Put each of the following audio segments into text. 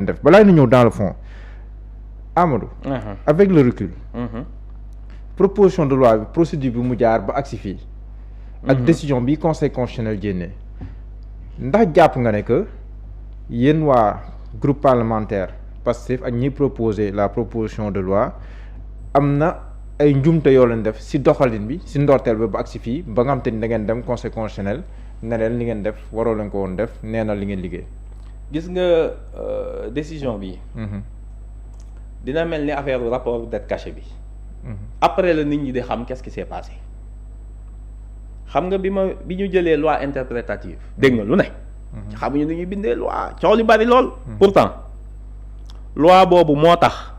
def balaa ñu ñëw dans le fond Amadou. Avec le recul. Proposition de loi bi procédure bi mu jaar ba agsi fii. ak décision bi conseil constitutionnel génne. ndax jàpp nga ne que yéen waa groupe parlementaire Pastef ak ñi proposer la proposition de loi am na ay njumte yoo leen def si doxalin bi si ndorteel ba agsi fii ba nga xam te ni da ngeen dem conseil constitutionnel ne leen li ngeen def waroo leen ko woon def nee na li ngeen liggéey. gis nga décision bi. dina mel ni affaire rapport dette cachée bi. après la nit ñi di xam qu'est-ce qui s'est passé. xam nga bi ñu jëlee loi interprétative dégg nga lu ne. xamuñu ni ñuy bindee loi coow li bari lool. pourtant loi boobu moo tax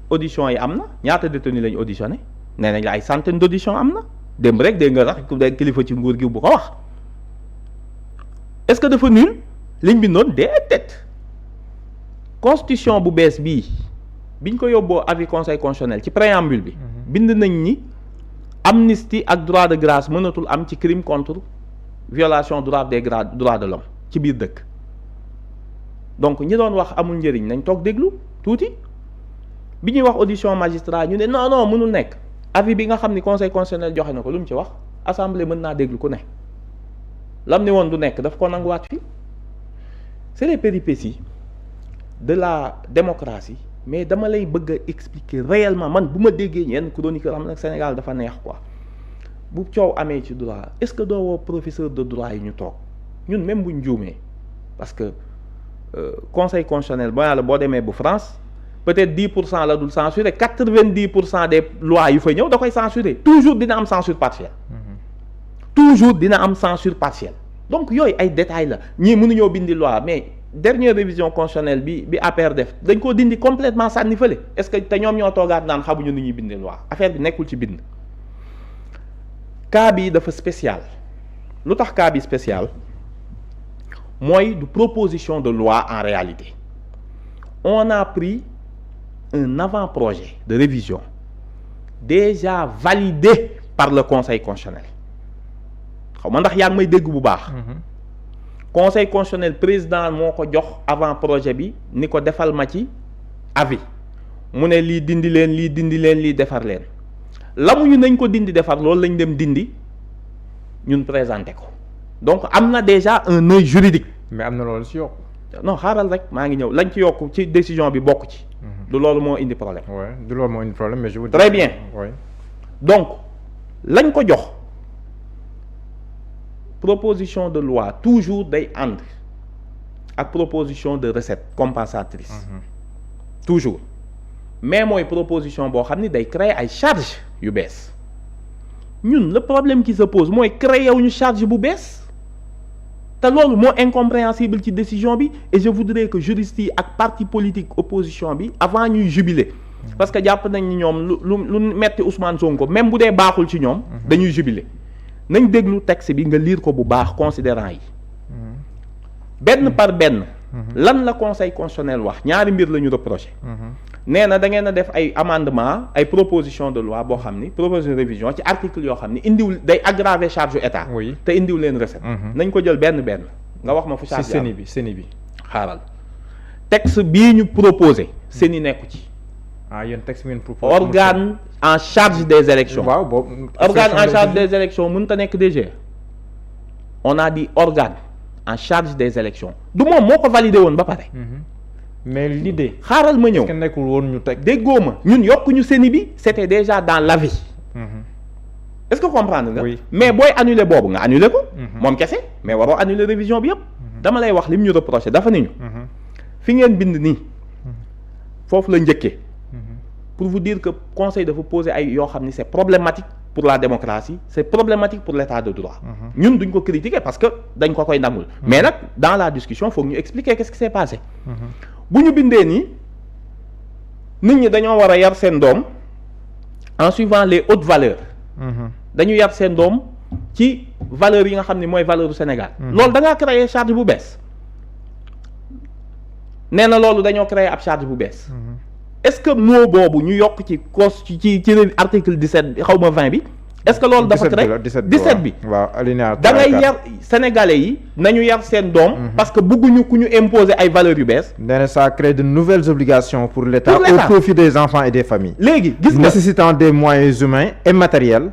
audition yi am na ñaata détenu lañu auditionné nee nañ la ay centaine d'audition am na démb rek dégg nga sax kilifa ci nguur gi bu ko wax. est-ce que dafa nul liñ bindoon déedéet constitution bu bees bii biñ ko yóbboo avis conseil constitutionnel ci préambule bi. bind nañ ni amnistie ak droit de grâce mënatul am ci crime contre violation droit de l'homme ci biir dëkk. donc ñi doon wax amul njëriñ nañ toog déglu tuuti bi ñuy wax audition magistrat ñu ne non mënul nekk avis bi nga xam ni conseil constitutionnel joxe na ko lu mu ci wax assemblée mën naa déglu ku ne lam ni woon du nekk daf ko nanguwaat fii c'est les péripéties de la démocratie mais dama lay bëgg a expliquer réellement man bu ma déggee ñenn chroniqueur am nag Sénégal dafa neex quoi bu coow amee ci droit est-ce que doo woo professeur de droit yi ñu toog ñun même buñ juumee parce que conseil constitutionnel boo demee bu France peut-être 10% la dul censurer 90% des lois yu fa ñëw da koy censurer toujours dina am censure partielle. toujours dina am censure partielle. donc yooyu ay détails la ñii mënuñoo bindi loi mais dernière révision constitutionnelle bi APR def dañ koo dindi complètement sànni fële est-ce que te ñoom ñoo toogaat naan xamuñu ni ñuy bindi loi affaire bi nekkul ci bind. cas bi dafa spécial lu tax cas bi spécial. mooy du proposition de loi en réalité on a pris un avant-projet de révision déjà validé par le conseil constitutionnel xaw ma ndax yaa ngi may dégg bu baax. conseil constitutionnel président moo ko jox avant-projet bi ni ko defal ma ci avis mu ne lii dindi leen lii defar leen lamuñu nañ ko dindi defar loolu lañ dem dindi ñun présenté ko. donc am na déjà un œil juridique. mais am na loolu ci yokk. non xaaral rek maa ngi ñëw lañ ci yokk ci décision bi bokk ci. du loolu moo indi problème. oui du loolu moo indi problème mais je vous dis. très bien oui. donc lañ ko jox proposition de loi toujours day ànd ak proposition de recette compensatrice. toujours mais mooy proposition boo xam ni day créer ay charges yu bees. ñun le problème qui se pose mooy créer wu ñu charge bu bees te loolu moo incompréhensible ci décision bi et je voudrais que juristes yi ak parti politique opposition bi avant ñuy jubiler parce que jàpp nañ ni ñoom lu metti Ousmane Sonko même bu dee baaxul ci ñoom dañuy jubiler nañ déglu texte bi nga lire ko bu baax considérant yi benn par benn lan la conseil constitutionnel wax ñaari mbir la ñu reproché nee na da ngeen a def ay amendement ay proposition de loi boo xam ni proposition de révision ci article yoo xam ni indiwul day aggraver charge état. te indiwul leen recette. nañ ko jël benn nga wax ma fu charge ci CENI bi xaaral texte bii ñu proposé CENI nekku ci. yéen texte bi ngeen proposé. organe en charge des élections. waaw boobu organe en charge des élections mënut a nekk DG. on a dit organe en charge des élections du moom moo ko validé woon ba pare. mais l'idée. xaaral ma ñëw est-ce que nekkul woon ñu teg. déggoo ma ñun yokkuñu CENI bi c'était déjà dans l'avis. est-ce que comprendre nga. oui mais booy annuler boobu nga annuler ko. moom kese mais waroo annuler révision bi yëpp. dama lay wax lim ñu reproché dafa ni ñu. fi ngeen bind nii foofu la njëkkee. pour vous dire que conseil dafa poser ay yoo xam ni c'est problématique pour la démocratie c'est problématique pour l'état de droit. ñun duñ ko critiquer parce que dañ ko koy nangul. mais nag dans la discussion foog ñu expliquer qu'est-ce qui s'est passé. bu ñu bindee nii nit ñi dañoo war a yar seen doom en suivant les hautes valeurs. dañu yar seen doom ci valeurs yi nga xam ne mooy valeur du Sénégal. loolu da ngaa créer charge bu bees. nee na loolu dañoo créer ab charge bu bees. est-ce que mot boobu ñu yokk ci article 17 xaw ma 20 bi est-ce que loolu dafa créé 17 bi waaw alinéa da ngay yar sénégalais yi nañu yar seen doom parce que bëgguñu ku ñu imposer ay valeurs yu bees. nee na ça crée de nouvelles obligations pour l'État au profit des enfants et des familles. léegi gis nga nécessitant des moyens humains et matériels.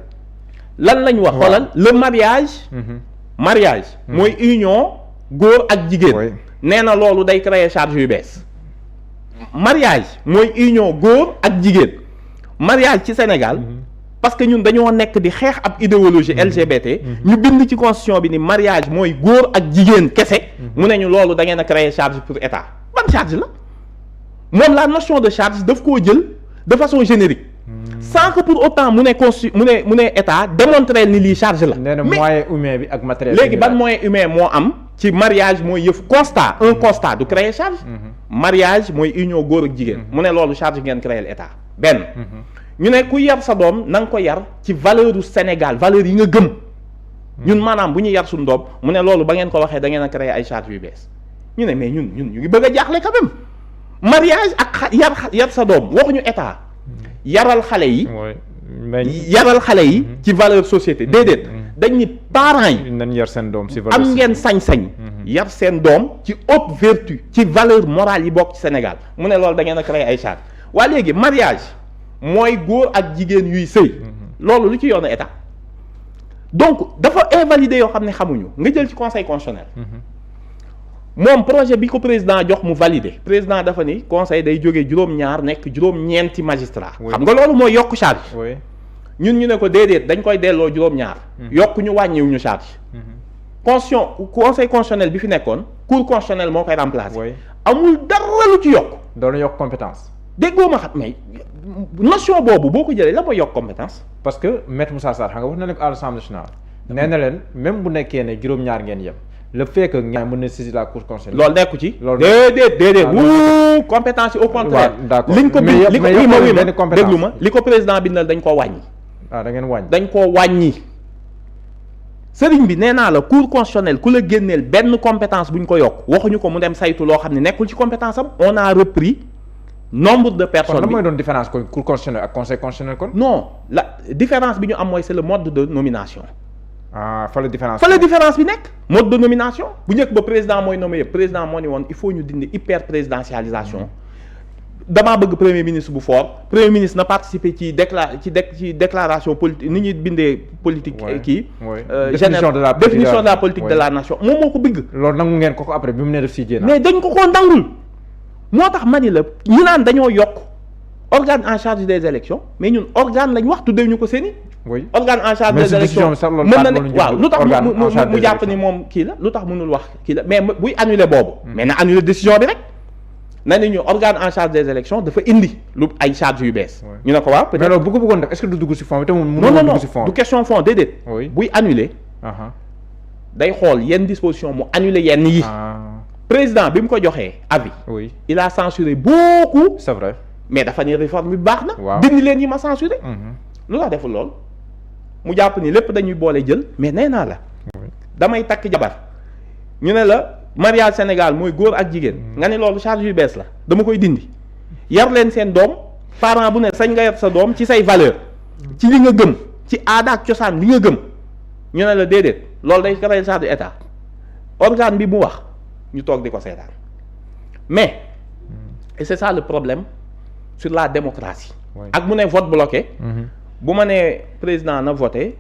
lan lañ wax xoolal le mariage mooy union góor ak jigéen. nee na loolu day créer charge yu bees. mariage mooy union góor ak jigéen mariage ci Sénégal. parce que ñun dañoo nekk di xeex ab idéologie LGBT. ñu bind ci constitution bi ni mariage mooy góor ak jigéen kese. mu ne ñu loolu da ngeen a créer charge pour état ban charge la moom la notion de charge daf koo jël de façon générique. sans que pour autant mu ne état démontrer ni lii charge la. nee na moyen humain bi ak matériel. léegi ban moyen humain moo am ci mariage mooy yëf constat un constat du créer charge. mariage mooy union góor ak jigéen. mu ne loolu charge ngeen créer état benn. ñu ne ku yar sa doom na nga ko yar ci valeur du Sénégal valeur yi nga gëm. ñun maanaam bu ñu yar suñu doom mu ne loolu ba ngeen ko waxee da ngeen a créer ay charges yu bees ñu ne mais ñun ñu ngi bëgg a jaaxle quand même mariage ak yar sa doom waxuñu état yaral xale yi. yaral xale yi. ci valeur société déedéet. dañ ni parents yi. nañ yar seen doom ci valeur am ngeen sañ-sañ. yar seen doom ci haute vertu ci valeur morale yi bokk ci Sénégal mu ne loolu da ngeen a créer ay charges waa léegi mariage. mooy góor ak jigéen yuy sëy loolu lu ci yoonu état donc dafa invalider yoo xam ne xamuñu nga jël ci conseil constitutionnel moom projet bi ko président jox mu valider président dafa ni conseil day jógee juróom-ñaar nekk juróom-ñeenti magistrat xam nga loolu mooy yokk charge ñun ñu ne ko déedéet dañ koy delloo juróom-ñaar yokk ñu wàññiw ñu charge conseil constitutionnel bi fi nekkoon cour constitutionnel moo koy remplacer amul dara lu ci yokk doon yokk compétence déggoo ma xam mais notion boobu boo ko jëlee la mooy yokk compétence. parce que maître Moussa Sarr xam nga wax na ne ko à l'Assemblée nationale. nee na leen même bu nekkee ne juróom-ñaar ngeen yem le fait que ngeen mën na saisir la cour constitutionnelle. loolu nekku ci. loolu déedéet wuu compétence yi au contraire. d'accord liñ ko déglu ma li ko président bindal dañ koo wàññi. da ngeen wàññi dañ koo wàññi. sëriñ bi nee naa la cour constitutionnelle ku la génneel benn compétence buñ ko yokk waxuñu ko mu dem saytu loo xam ne nekkul ci compétence am on a repris. nombre de personnes kon lan mooy doon différence kon cour constitutionnelle ak conseil constitutionnel kon. non la différence bi ñu am mooy c'est le mode de nomination. fa la différence. bi nekk mode de nomination bu njëkk ba président mooy nommé yëpp président moo ni woon il faut ñu dindi hyper présidentialisation damaa bëgg premier ministre bu fort premier ministre na participer ci déclaration politique ni ñuy bindee politique. kii définition de la politique de la nation moom moo ko bëgg. loolu nangu ngeen ko après bi mu ne def si jéem mais dañ ko koo nangul. moo tax ma ni la ñu naan dañoo yokk organe en charge des élections mais ñun organe lañ wax tuddee ñu ko seeni organe en charge des élections mën na ne waaw lu tax mu jàpp ni moom kii la lu tax mënul wax kii la mais buy annuler boobu mais na annuler décision bi rek na ni ñu organe en charge des élections dafa indi lu ay charge yu bees ñu ne ko waaw peut-être mais loolu bu ko bëggoon def est-ce que du dugg ci fond bi te non du question fond déedéet buy annuler day xool yenn disposition mu annuler yenn yi président bi mu ko joxee avis. il a censuré beaucoup. c'est vrai mais dafa ni réforme bi baax na. dindi leen yi ma censuré. lu tax deful lool mu jàpp ni lépp dañuy boole jël mais nee naa la. damay takk jabar ñu ne la mariage Sénégal mooy góor ak jigéen. nga ne loolu charge yu bees la dama koy dindi. yar leen seen doom parent bu ne sañ nga yar sa doom ci say valeur ci li nga gëm ci aada ak cosaan li nga gëm ñu ne la déedéet loolu day créer charge état organe bi mu wax. ñu toog di ko seetaan mais et c'est ça le problème sur la démocratie ak mu ne vote bloqué bu ma nee président na voté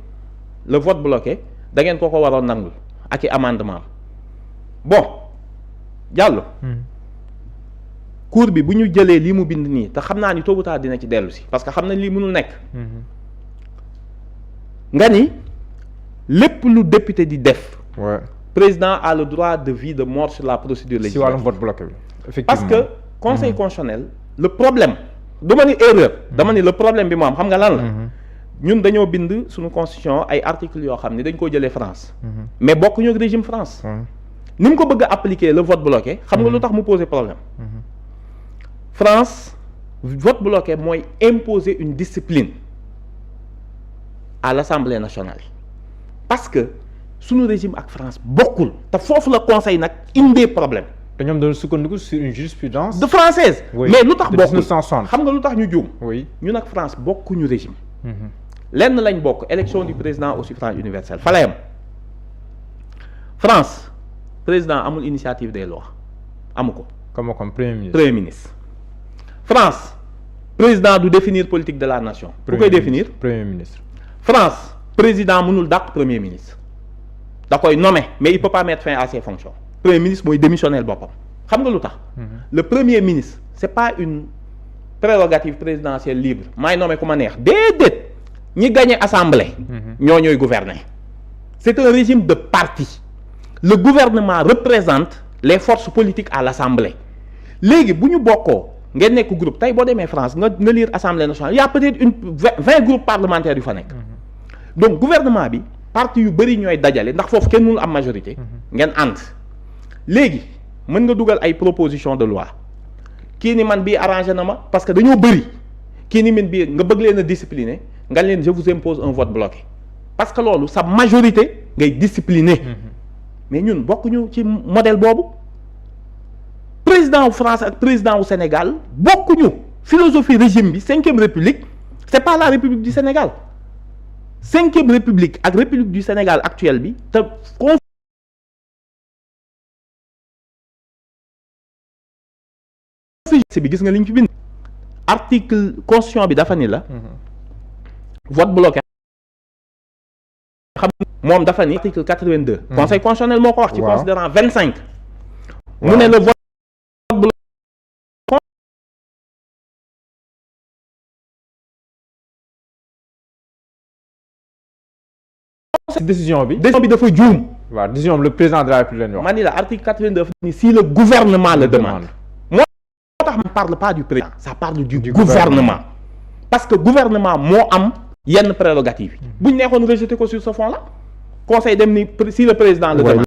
le vote bloqué da ngeen ko waroon nangul ak i amendement bon Diallo cour bi bu ñu jëlee lii mu bind nii te xam naa ni tôt ou tard dina ci dellu si parce que xam na lii mënul nekk nga ni lépp lu député di def président a le droit de vie de mort sur la procédure législative. si wàllum vote bloqué bi effectivement parce que conseil constitutionnel le problème du ma ni erreur dama ni le problème bi moo am xam nga lan la ñun dañoo bind suñu constitution ay articles yoo xam ne dañ koo jëlee France mais bokkuñu ak régime France ni mu ko bëgg a appliquer le vote bloqué xam nga lu tax mu poser problème France vote bloqué mooy imposer une discipline à l'Assemblée nationale parce que suñu régime ak France bokkul te foofu la conseil nag indee problème. te ñoom doon sukkandiku sur une jurisprudence de française. Oui. mais lu tax bokkul 1960 xam nga lu tax ñu juum. oui ñun ak France bokkuñu régime. lenn lañ bokk élection du président au suffrage universel fa la yam France président amul initiative des lois amu ko. comme premier ministre. France président du définir politique de la nation. ku koy définir premier ministre. France président mënul dàq premier ministre da koy nommer mais il peut pas mettre fin à ses fonctions premier ministre mooy démissionnel boppam xam nga lu tax. le premier ministre c'est pas une prérogative présidentielle libre maay nommer ku ma neex déedéet ñi gagné assemblée. ñooy gouverner. c'est un régime de parti. le gouvernement représente les forces politiques à l'assemblée léegi bu ñu bokkoo ngeen nekk groupe tey boo demee France nga lire assemblée nationale y a peut-être 20 groupes parlementaires yu fa nekk. donc gouvernement bi parti yu bëri ñooy dajale ndax foofu kenn mënul am majorité. ngeen ànd léegi mën nga dugal ay proposition de loi kii ni man bii arrangé na ma parce que dañoo bëri kii ni man bii nga bëgg leen a discipliner nga leen je vous impose un vote bloqué parce que loolu sa majorité ngay discipliner. mais ñun bokkuñu ci modèle boobu président wu France ak président wu Sénégal bokkuñu philosophie régime bi 5e république c'est pas la république du Sénégal 5e république ak république du Sénégal actuelle bi te constitution bi gis nga li ñu ci bind article constitution bi dafa ni la vote bloqué xam moom dafa ni article 82 conseil constitutionnel moo ko wax ci considérant 25 mu ne le vote bloqué décision bi dafa juum waaw décision bi le président de la République lañu wax ma ni la article 82 dafa ni si le gouvernement le demande moo tax ma parle pas du président ça parle du gouvernement parce que gouvernement moo am yenn prérogative yi bu ñu neexoon rejeter ko sur ce fond là conseil dem ni si le président le demande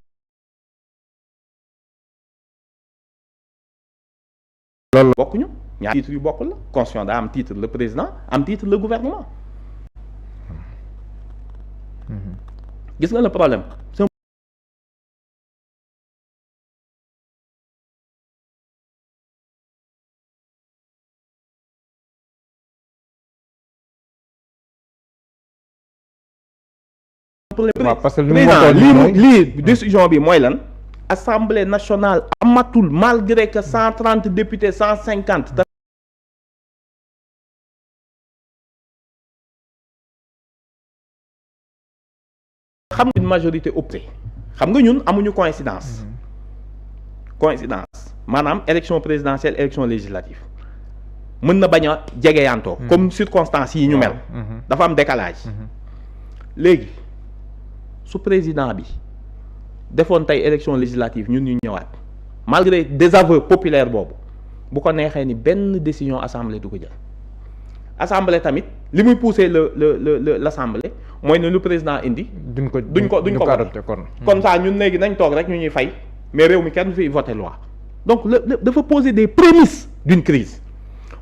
loolu bokkuñu ñaar titre yu bokkul la constitution daa am titre le président am titre le gouvernement gis nga le problème parce que lii décision bi mooy lan assemblée nationale amatul malgré que 130 députés 150 xam nga une majorité optée xam nga ñun amuñu coïncidence maanaam élection présidentielle élection législative mën na bañ a jegeyantoo comme circonstances yi ñu mel dafa am décalage léegi su président bi defoon tey élection législative ñun ñu ñëwaat malgré désaveu populaire boobu bu ko neexee ni benn décision assemblée du ko jël assemblée tamit li muy pousser l'assemblée mooy ne lu président indi duñ ko voté comme ça ñun léegi nañ toog rek ñu ñuy fay mais réew mi kenn fi voté loi donc dafa poser des prémices d'une crise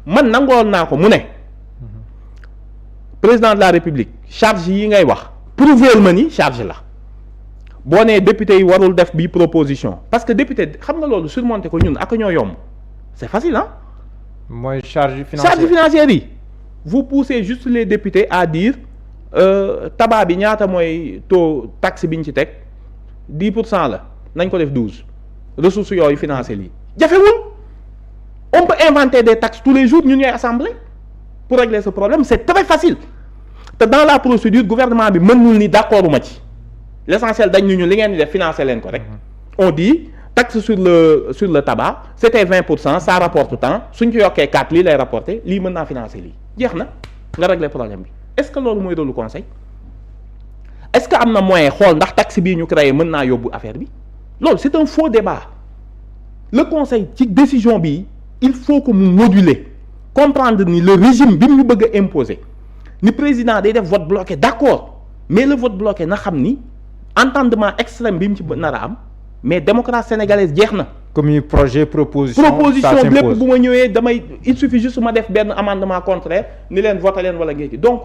man nangoon naa ko mu ne président de la république charge yi ngay wax prouver ma ni charge la boo nee député yi warul def bii proposition parce que député xam nga loolu surmonter ko ñun ak ñoo yomb c'est facile hein mooy charge financière yi vous poussez juste les députés à dire tabac bi ñaata mooy taux taxe bi ñu ci teg 10% la nañ ko def 12 ressources yooyu financé lii jafewul on peut inventer des taxes tous les jours ñun ñooy assemblée pour régler ce problème c'est très facile te dans la procédure gouvernement bi mënul ni d'accord ma ci l'essentiel dañ ñu li ngeen di def financer leen ko rek on dit taxe sur le tabac c'était 20% ça rapporte tant suñ ci yokkee 4 lii lay rapporter lii mën naa financer lii jeex na nga régler problème bi est-ce que loolu mooy rôle conseil est-ce que am na moyen xool ndax taxe bii ñu créé mën naa yóbbu affaire bi loolu c'est un faux débat le conseil ci décision bi il faut que mu moduler comprendre ni le régime bi mu bëgg a imposer ni président day def vote bloqué d'accord mais le vote bloqué na xam ni entendement extrême bi mu ci nar a am mais démocratie sénégalaise jeex na. comme ni proposition lépp bu ma ñëwee il suffit juste ma def benn amendement contraire ni leen voté leen wala ngeen donc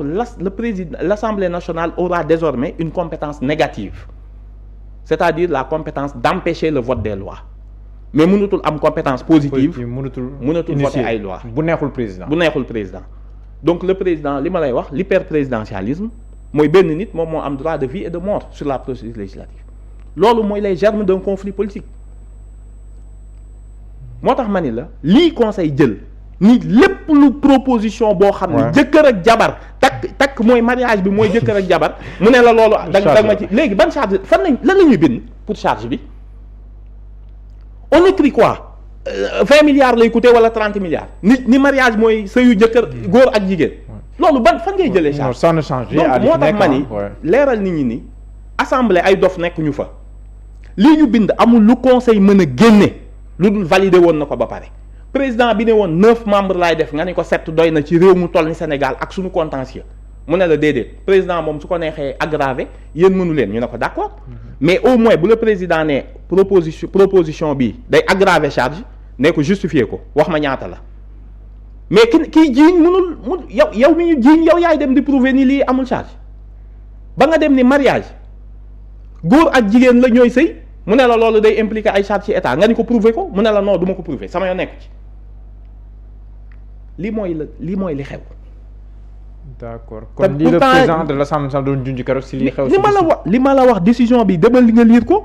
l'Assemblée nationale aura désormais une compétence négative c'est-à-dire la compétence d'empêcher le vote des lois mais mënatul am compétence positive mënatul voter ay lois bu neexul président donc le président li ma lay wax l'hyperprésidentialisme mooy benn nit moom moo am droit de vie et de mort sur la procédure législative loolu mooy les germes d'un conflit politique moo tax ma ni la lii conseil jël ni lépp lu proposition boo xam ne jëkkër ak jabar takk mooy mariage bi mooy jëkkër ak jabar mu ne la loolu dag ma ci léegi ban charge fan lañ lan la ñuy bind pour charge bi on écrit quoi 20 milliards lay coûter wala 30 milliards ni mariage mooy sëyu jëkkër góor ak jigéen loolu ban fan ngay jëlee charge ça ne change donc moo tax ma ni leeral nit ñi ni assemblée ay dof nekk ñu fa lii ñu bind amul lu conseil mën a génne lu dul validé woon na ko ba pare président bi ne woon 9 membres laay def nga ne ko 7 doy na ci réew mu toll ni Sénégal ak suñu contentieux mu ne la déedéet président moom su ko neexee aggravé yéen mënu leen ñu ne ko d'accord mais au moins bu la président ne proposition bi day aggraver charge ne ko justifier ko wax ma ñaata la mais kii jiiñ mënul yow mi ñu jiiñ yow yaay dem di prouver ni lii amul charge ba nga dem ni mariage góor ak jigéen la ñooy sëy mu ne la loolu day impliquer ay charge ci état nga ni ko prouver ko mu ne la non du ma ko prouver sama yoo nekk ci lii mooy li xew. d'accord kon lii le président de l'Assemblée doon junj keroog si li xew. li ma la wax décision bi demal li nga lire ko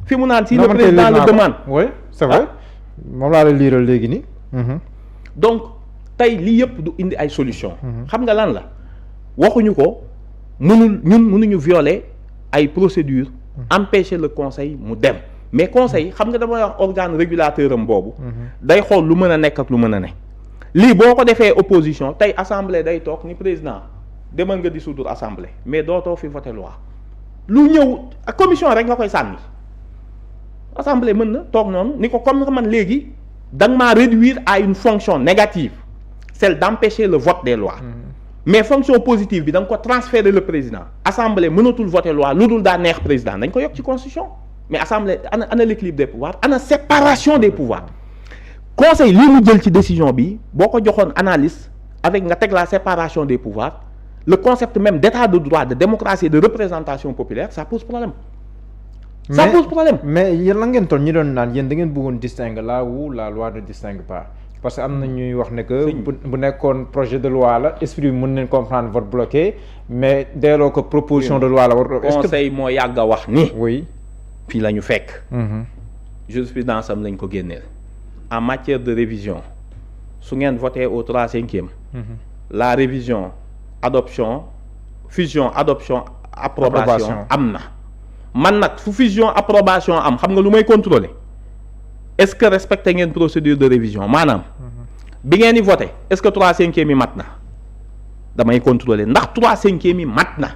fi mu naan si le président le demande. oui c'est vrai moom laa la liiral léegi nii. donc tey lii yëpp du indi ay solution xam nga lan la waxuñu ko mënuñu violer ay procédures. empêcher le conseil mu dem mais conseil xam nga damay wax organe régulateur am boobu. day xool lu mën a nekk ak lu mën a ne. lii boo ko defee opposition tey assemblée day toog ni président demal nga dissoudre assemblée mais dootoo fi voter loi lu ñëw commission rek nga koy sànni assemblée mën na toog noonu ni ko comme man léegi da nga maa réduire à une fonction négative celle d'empêcher le vote des lois mais fonction positive bi da nga ko transférer le président assemblée mënatul voter loi lu dul daa neex président dañ ko yokk ci constitution mais assemblée ana l'équilibre des pouvoirs ana séparation des pouvoirs conseil lii mu jël ci décision bi boo ko joxoon analyse avec nga teg la séparation des pouvoirs le concept même d'état de droit de démocratie et de représentation populaire ça pose problème. mais yéen la ngeen toll ñi doon naan yéen da ngeen bëggoon distinguer là où la loi ne distingue pas parce que am na ñuy wax ne que bu nekkoon projet de loi la esprit bi mën nañ comprendre vote bloqué mais delloo ko proposition de loi la war. est-ce que conseil moo yàgg a wax ni. oui fii la ñu fekk. jurisprudence am lañ ko génneel. en matière de révision su ngeen voté au 3/5 la révision adoption fusion adoption approbation am na man nag fu fusion approbation am xam nga lu may contrôler est-ce que respecté ngeen procédure de révision maanaam bi ngeen di voté est-ce que 3/5 yi mat na damay contrôler ndax 3/5 yi mat na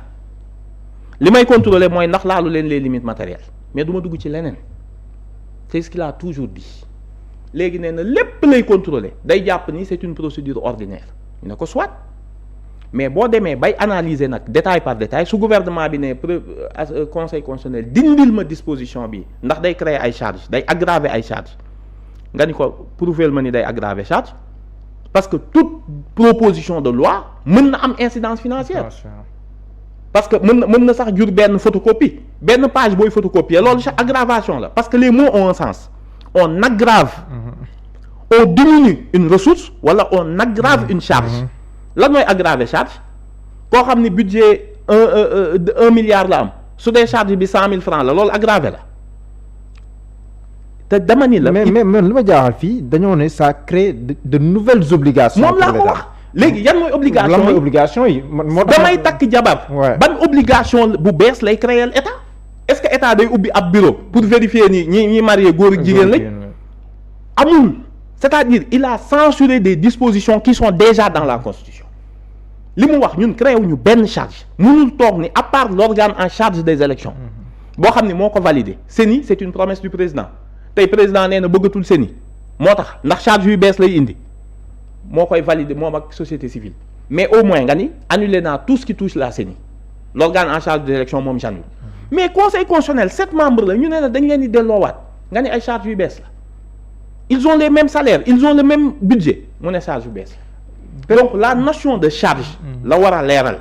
li may contrôler mooy ndax laalu leen les limites matérielles mais du ma dugg ci leneen c'est ce qu'il a toujours dit léegi nee na lépp lay contrôler day jàpp ni c'est une procédure ordinaire ñu ne ko soit mais boo demee bay analyser nag détail par détail su gouvernement bi ne conseil constitutionnel dindil ma disposition bi ndax day créer ay charges day aggraver ay charges nga ni ko prouver ma ni day aggraver charge parce que toute proposition de loi mën na am incidence financière parce que mën na sax jur benn photocopie benn page booy photocopier loolu chaque aggravation la parce que les mots ont un sens on aggrave on diminue une ressource wala on aggrave une charge lan mooy aggraver charge koo xam ni budget 1 milliard la am su dee charge bi 100 000 francs la loolu aggravé la te dama ni la. mais li ma jaaxal fii dañoo ne ça crée de nouvelles obligations. moom laa ko wax léegi yan mooy obligation lan mooy obligation yi. moo tax damay takk jabar. ban obligation bu bees lay créer état est-ce que état day ubbi ab bureau pour vérifier ni ñi marié góor ak jigéen lañ. amul c'est-à-dire il a censuré des dispositions qui sont déjà dans la constitution li mu wax ñun créé wuñu benn charge mënul toog ni à part l'organe en charge des élections boo xam ni moo ko validé CENI c'est une promesse du président tey président nee na bëggatul CENI moo tax ndax charge yu bees lay indi moo koy valider moom ak société civile mais au moins nga ni annulé naa tout ce qui touche la CENI l'organe en charge des élections moom j'annule mais conseil constitutionnel 7 membres la ñu ne la dañ leen di delloowaat nga ni ay charge yu bees la ils ont les mêmes salaires ils ont le même budget mu ne charge yu bees la donc la notion de charge la war a leeral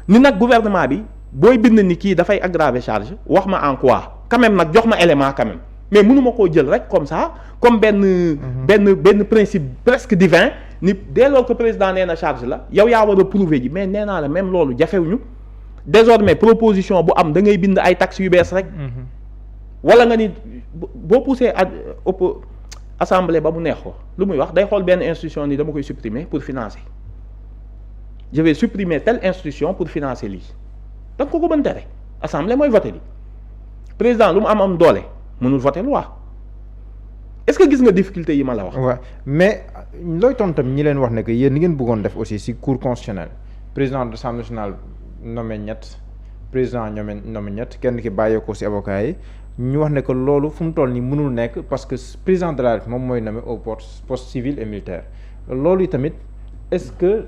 ni nag gouvernement bi booy bind ni kii dafay aggraver charge wax ma en quoi quand même nag jox ma élément quand même mais mënuma koo jël rek comme ça comme benn principe presque divin ni dès lors que président nee na charge la yow yaa war a prouver ji mais nee naa la même loolu jafewuñu désormais proposition bu am da ngay bind ay taxes yu bees rek. wala nga ni boo poussé assemblée ba mu neex ko lu muy wax day xool benn institution ni dama koy supprimer pour financer je vais supprimer telle institution pour financer lii da nga ko mën tere assemblée mooy voté li président lu mu am doole mënul voté loi est-ce que gis nga difficulté yi ma la wax. waaw mais looy tontam ñi leen wax ne que yéen ni ngeen bëggoon def aussi ci cour constitutionnelle président de l'Assemblée nationale nommé ñett président nommé ñett kenn ki bàyyeekoo ci avocat yi. ñu wax ne que loolu fu mu toll nii mënul nekk parce que président de la République moom mooy nommé au poste civil et militaire loolu tamit est-ce que.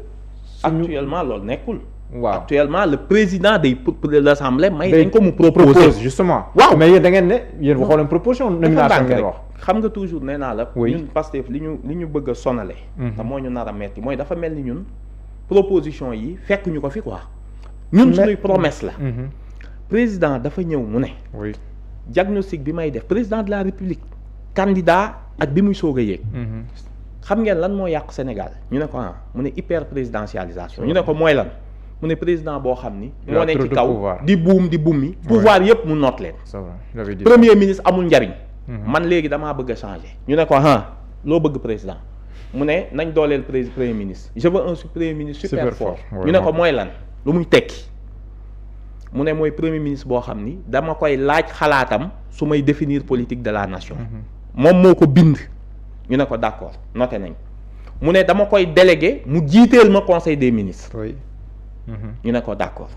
actuellement loolu nekkul. waaw actuellement le président de l'Assemblée may dañ ko mu proposer justement. waaw mais yéen da ngeen ne yéen waxoo leen proposition nomination ngeen wax. xam nga toujours nee naa la. oui ñun Pastef li ñu bëgg a sonale. te moo ñu nar a metti mooy dafa mel ni ñun proposition yi fekk ñu ko fi quoi. ñun suñuy promesse la. président dafa ñëw mu ne. oui. diagnostic bi may def président de la république candidat ak bi muy soog a yéeg xam ngeen lan moo yàq Sénégal ñu ne ko mu ne hyper présidentialisation ñu ne ko mooy lan mu ne président boo xam ni moo ne ci kaw di buumi pouvoir yépp mu noot leen premier ministre amul njariñ man léegi damaa bëgg a changer ñu ne ko loo bëgg président mu ne nañ dooleel premier ministre je veux un premier ministre super fort ñu ne ko mooy lan lu muy tekki mu ne mooy premier ministre boo xam ni dama koy laaj xalaatam su may définir politique de la nation moom moo ko bind ñu ne ko d'accord noté nañ mu ne dama koy délégué mu jiiteel ma conseil des ministres ñu ne ko d'accord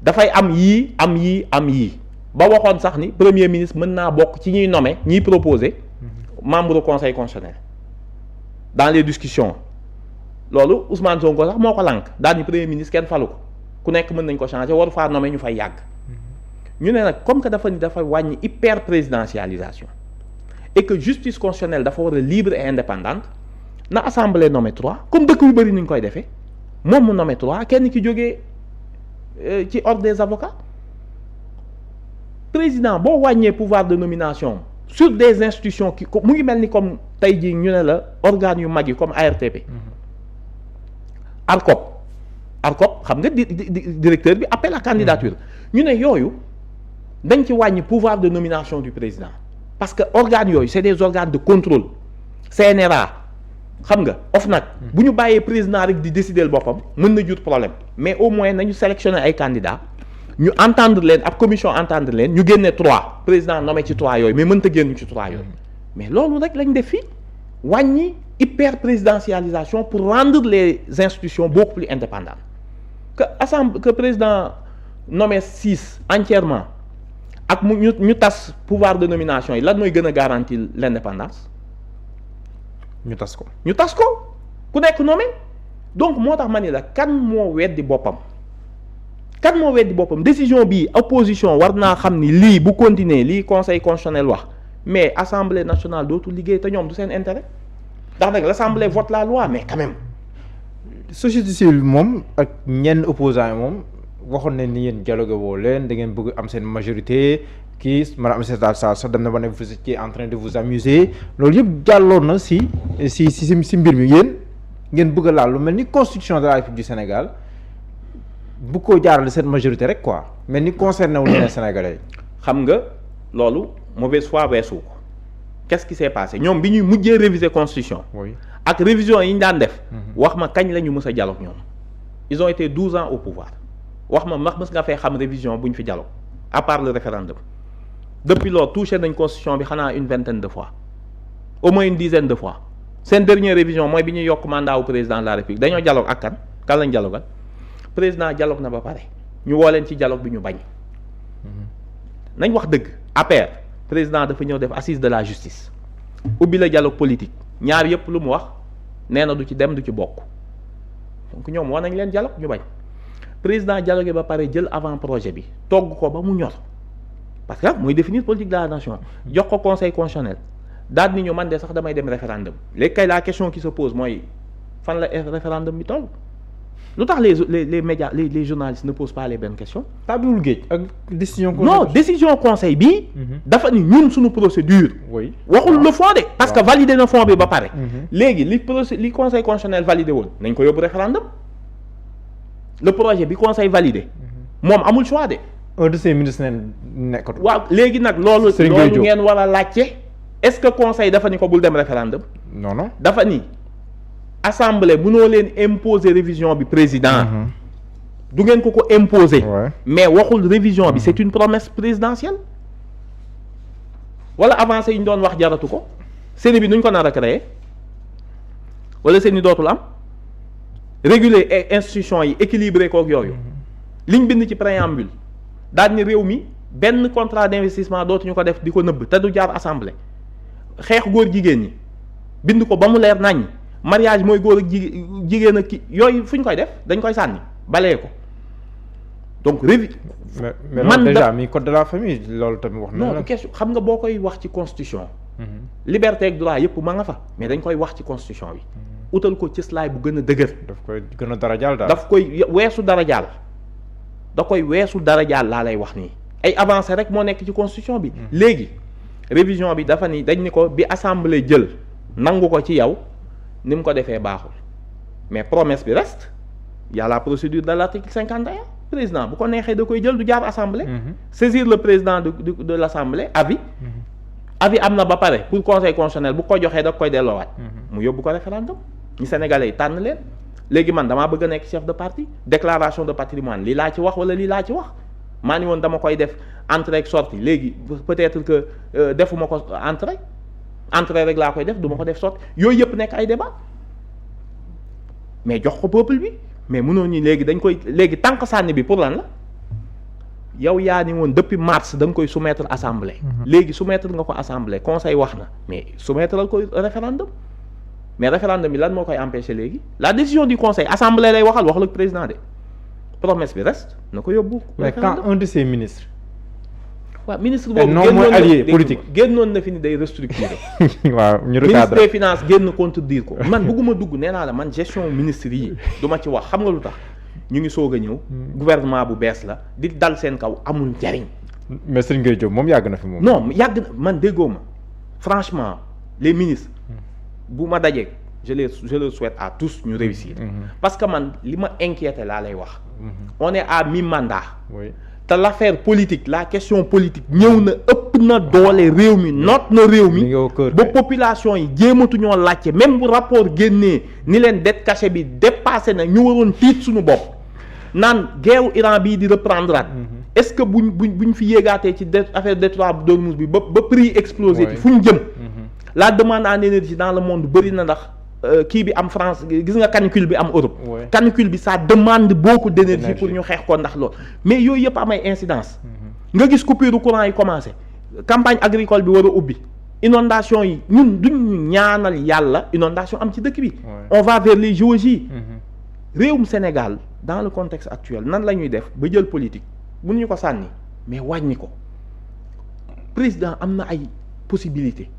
dafay am yii ba waxoon sax ni premier ministre mën naa bokk ci ñuy nommé ñiy proposé membre conseil constitutionnel dans les discussions loolu Ousmane Sonko sax moo ko lànk daal ni premier ministre kenn falu ko ku nekk mën nañ ko changer waru faa nommer ñu fay yàgg ñu ne nag comme que dafa wàññi hyper présidentialisation et que justice constitutionnelle dafa war a libre et indépendante na assemblée nommer 3 comme dëkk yu bëri ni ñu koy defee moom mu nommer 3 kenn ki jógee ci ordre des avocats président boo wàññee pouvoir de nomination sur des institutions qui mu ngi mel ni comme tey jii ñu ne la organes yu mag yi comme ARTP ARCOP xam nga directeur bi appel à candidature ñu ne yooyu dañ ci wàññi pouvoir de nomination du président parce que organes yooyu c'est des organes de contrôle CNRA xam nga OFNAC bu ñu bàyyee président rek di décider boppam mën na jur problème mais au moins nañu sélectionner ay candidats ñu entendre leen ab commission entendre leen ñu génne 3 président nommé ci 3 yooyu mais mënta génn ci 3 yooyu mais loolu rek lañ def fii wàññi hyper présidentialisation pour rendre les institutions beaucoup plus indépendantes que président nommé 6 entièrement ak mu ñu tas pouvoir de nomination yi lan mooy gën a garantir l'indépendance ñu tas ko ku nekk nommé donc moo tax ma ni la kan moo weddi boppam décision bii opposition war naa xam ni lii bu continuer lii conseil constitutionnel wax mais assemblée nationale dootul liggéey te ñoom du seen intérêt ndax nag l'assemblée vote la loi mais quand même société civile moom ak ñenn opposants yi moom waxoon nañ ni yéen dialogue woo leen da ngeen bëgg am seen majorité kii madame Aïssata Tall Sall sax dem na ba ne vous étiez en train de vous amuser loolu yëpp jàlloon na si mbir mi yéen ngeen bëgg a laal lu mel ni constitution de la République du Sénégal bu ko jaarale seen majorité rek quoi mais ni concerné wu ñeneen Sénégalais yi. xam nga loolu mauvaise foi weesu ko qu'est-ce qui s'est passé ñoom bi ñuy mujjee réviser constitution. oui ak révision yi ñu daan def. wax ma kañ la ñu mës a dialogue ñoom. ils ont été 12 ans au pouvoir wax ma ndax mës nga fay xam révision bu ñu fi dialogue à part le référendum depuis loolu touché nañ constitution bi xanaa une vingtaine de fois au moins une dizaine de fois seen dernière révision mooy bi ñuy yokk mandat au président de la République dañoo dialogue ak kan lañ dialogal président dialogue na ba pare ñu woo leen ci dialogue bi ñu bañ. nañ wax dëgg APR président dafa ñëw def assise de la justice ubbi la dialogue politique ñaar yëpp lu mu wax nee na du ci dem du ci bokk donc ñoom war nañ leen dialogue ñu bañ président dialogue ba pare jël avant projet bi togg ko ba mu ñor parce que mooy définir politique de la nation jox ko conseil constitutionnel daal ni ñu man de sax damay dem référendum léegi kay la question qui se pose mooy fan la référendum bi toll lu tax les médias les journalistes ne posent pas les bonnes questions. tabliwul géej ak décision. non décision conseil bi. dafa ni ñun suñu procédure. oui waxul le fond de. parce que validé na fond bi ba pare. léegi li conseil constitutionnel validé woon nañ ko yóbbu référendum. le projet bi conseil validé. moom amul choix de. un de ces ministres nekkatu. waaw léegi nag loolu ngeen war a laajte. est-ce que conseil dafa ni ko bul dem référendum. non dafa ni. assemblée mënoo leen imposer révision bi président. du ngeen ko imposer. mais waxul révision bi c'est une promesse présidentielle. wala avancé yi ñu doon wax jaratu ko. CENI bi nuñ ko nar a créer wala CENI dootul am. réguler institution yi équilibré kook yooyu. liñ bind ci préambule. daal ni réew mi benn contrat d'investissement dootuñu ko def di ko nëbb te du jaar assemblée. xeex góor jigéen ñi. bind ko ba mu leer nañ. mariage mooy góor ak jigéen ak ki yooyu fu ñu koy def dañ koy sànni balee ko donc mais loolu déjà mi code de la famille loolu tamit wax na non question xam nga boo koy wax ci constitution liberté ak droit yëpp ma nga fa mais dañ koy wax ci constitution bi utal ko cëslaay bu gën a dëgër daf koy gën a darajaal daal daf koy weesu darajaal da koy weesu darajaal laa lay wax nii ay avancé rek moo nekk ci constitution bi léegi révision bi dafa ni dañ ni ko bi assemblée jël nangu ko ci yow ni mu ko defee baaxul mais promesse bi reste y a la procédure de l'article 51 président bu ko neexee da koy jël du jaar assemblée. saisir le président de l'assemblée avis. avis am na ba pare pour conseil constitutionnel bu ko joxee da koy delloowaat. mu yóbbu ko référendum ñi sénégalais yi tànn leen léegi man damaa bëgg a nekk chef de parti déclaration de patrimoine lii laa ci wax wala lii laa ci wax maa ni woon dama koy def entrée ak sortie léegi peut-être que defuma ko entrée rek laa koy def du ma ko def sortie yooyu yëpp nekk ay débat mais jox ko peuple bi mais mënoo ñi léegi dañ koy léegi tànk sànni bi pour lan la yow yaa ni woon depuis mars da nga koy soumettre assemblée. léegi soumettre nga ko assemblée conseil wax na mais soumettre la ko référendum mais référendum bi lan moo koy empêcher léegi la décision du conseil assemblée lay waxal waxal ak président de promesse bi reste na ko yóbbu. mais quand un de ces ministres. waaw ministre boobu non mooy allié politique génnoon na fi ni day restructurer. waaw ñu ministre des finances génn contredire ko man bëgguma dugg nee naa la man gestion ministre yi du ma ci wax xam nga lu tax ñu ngi soog a ñëw. gouvernement bu bees la di dal seen kaw amul njariñ. mais Serigne Gueye Diop moom yàgg na fi moom. non yàgg na man déggoo ma franchement les ministres bu ma dajee je le souhaite à tous ñu réussir. parce que man li ma inquiété laa lay wax. on est à mi-mandat. oui. te l'affaire politique la question politique ñëw na ëpp na doole réew mi noot na réew mi ba population yi jéematuñoo laajte même bu rapport génnee ni leen dette cachée bi dépassé na ñu waroon tiit suñu bopp naan guerre Iran bii di reprendre est-ce que buñ fi yéegaatee ci affaire détroit d'Ormuz bi ba prix explosé ci fu ñu jëm la demande en énergie dans le monde bëri na ndax kii bi am France gis nga canicule bi am Europe. canicule bi ça demande beaucoup d'énergie pour ñu xeex ko ndax loolu. mais yooyu yëpp am ay incidence nga gis coupure courant yi commencé campagne agricole bi war a ubbi inondation yi ñun duñu ñaanal yàlla inondation am ci dëkk bi. on va vers les JOJ. réewum Sénégal dans le contexte actuel nan la ñuy def ba jël politique mënuñu ko sànni mais wàññi ko président am na ay possibilités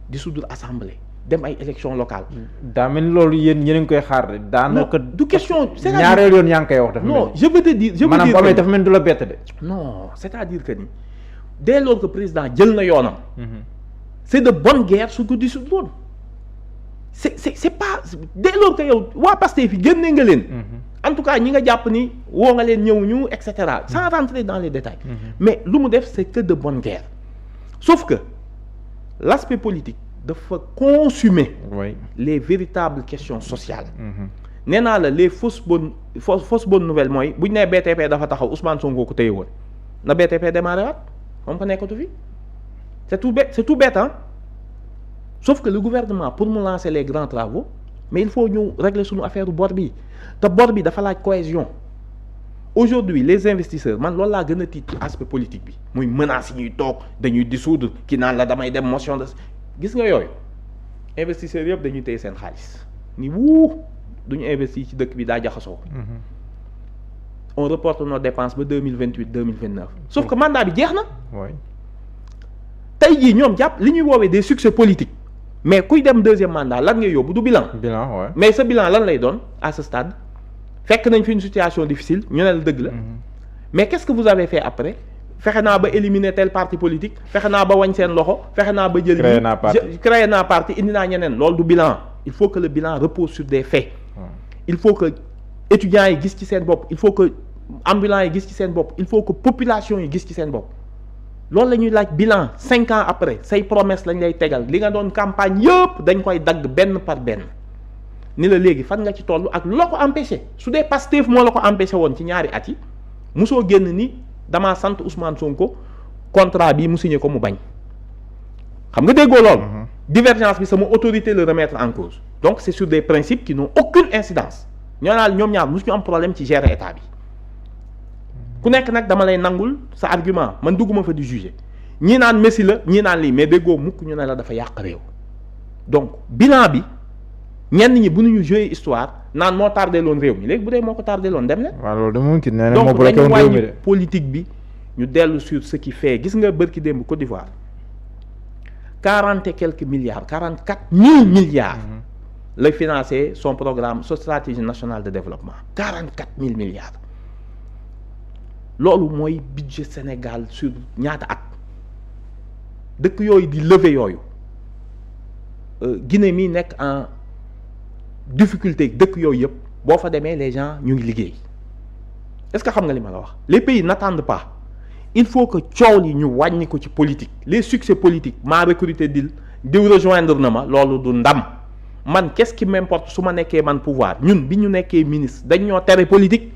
dissoudre assemblée. dem ay élections locales. daa mel ni loolu yéen a ngi koy xaar de. daanaka du question. ñaareel yoon yaa ngi koy wax dafa mel non je veux te dire je veux maanaam bu amee dafa mel ni du la bett de. non c'est-à-dire que ni dès lors que président jël na yoonam. c'est de bonne guerre su ko dissoudre woon. c'est pas dès lors que yow waa Pastef fi génne nga leen. en tout cas ñi nga jàpp ni woo nga leen ñëw ñu et cetera sans rentrer dans les détails. mais lu mu def c'est que de bonne guerre sauf que l'aspect politique. dafa consumer les véritables questions sociales nee naa la les fausses bonnes nouvelles mooy bu ñu nee BTP dafa taxaw Ousmane Sonko ko téye woon na BTP démarré waat moom ko nekkatu fi c'est tout bête hein sauf que le gouvernement pour mu lancer les grands travaux mais il faut ñu régler suñu affaire bor bi te bor bi dafa laaj cohésion aujourd'hui les investisseurs man loolu laa gën a tiit ci aspect politique bi muy menaces yi ñuy toog dañuy dissoudre ki naan la damay dem motion de gis nga yooyu investisseurs yëpp dañuy téye seen xaalis ni duñu investir ci dëkk bi daa jaxasoo. on reporte nos dépenses ba 2028-2029 sauf que mandat bi jeex na. tey jii ñoom jàpp li ñuy woowee des succès politiques mais kuy dem deuxième mandat lan ngay yóbbu du bilan. bilan mais sa bilan lan lay doon à ce stade fekk nañ fi une situation difficile ñu ne la dëgg la mais qu'est-ce que vous avez fait après fexe naa ba éliminer tel parti politique fexe naa ba wañ seen loxo fexe naa ba jël créé naa parti indi naa ñeneen loolu du bilan il faut que le bilan repose sur des faits il faut que étudiants yi gis ci seen bopp il faut que ambulants yi gis ci seen bopp il faut que population yi gis ci seen bopp loolu la ñuy laaj bilan 5 ans après say promesse lañ lay tegal li nga doon campagne yëpp dañ koy dagg benn par benn ni la léegi fan nga ci toll ak lu la ko empêché su dee Pastef moo la ko empêché woon ci ñaari at yi musoo génn ni damaa sant Ousmane Sonko contrat bi mu signé ko mu bañ xam nga déggoo loolu divergence bi sama autorité le remettre en cause donc c'est sur des principes qui n'ont aucune incidence ñoom ñaar musu ñu am problème ci gérer état bi ku nekk nag dama lay nangul sa argument man dugguma fa di juger ñii naan Messi la ñii naan lii mais déggoo mukk ñu ne la dafa yàq réew donc bilan bi ñenn ñi bu ñu jouer histoire naan moo tardé loon réew mi léegi bu dee moo ko tardé loon dem na. waaw loolu de mumkin nee na donc moo bloqué woon réew mi de politique bi ñu dellu sur ce qui fait gis nga bërki démb Côte d'Ivoire 40 et quelques milliards 44 000 milliards lay financer son programme sa stratégie nationale de développement 44 000 milliards loolu mooy budget Sénégal sur ñaata at dëkk yooyu di lever yooyu Guinée mi nekk en difficulté dëkk yooyu yëpp boo fa demee les gens ñu ngi liggéey est-ce que xam nga li ma la wax les pays n'attendent pas il faut que coow li ñu wàññi ko ci politique les succès politiques maa recruté diw rejoindre na ma loolu du ndam man qu'est-ce qui m'importe su ma nekkee man pouvoir ñun bi ñu nekkee ministre dañ ñoo tere politique.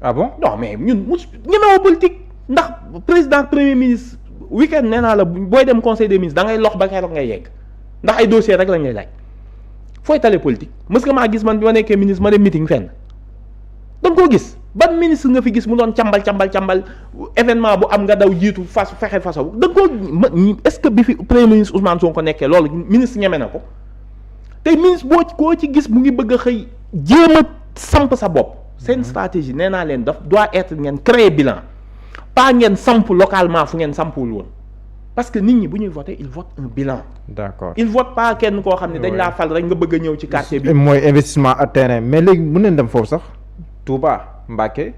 ah bon non mais ñun ñemewoo politique ndax président premier ministre week-end nee naa la booy dem conseil des ministres da ngay lox ba keroog ngay yegg ndax ay dossier rek lañ lay laaj fooy tale politique mës nga maa gis man bi ma nekkee ministre ma dem meeting fenn da nga koo gis ban ministre nga fi gis mu doon càmbal événement bu am nga daw jiitu fexe façon da nga koo est-ce que bi fi premier ministre Ousmane Sonko nekkee loolu ministre ñeme na ko tey ministre koo ci gis mu ngi bëgg a xëy jéem a samp sa bopp. seen stratégie nee naa leen daf doit être ngeen créer bilan pas ngeen samp localement fu ngeen sampul woon parce que nit ñi bu ñuy voter ils votent un bilan. d'accord ils votent pas kenn koo xam ne dañ laa fal rek nga bëgg a ñëw ci quartier bi. mooy investissement à terrain mais léegi mën nañ dem foofu sax Touba Mbacké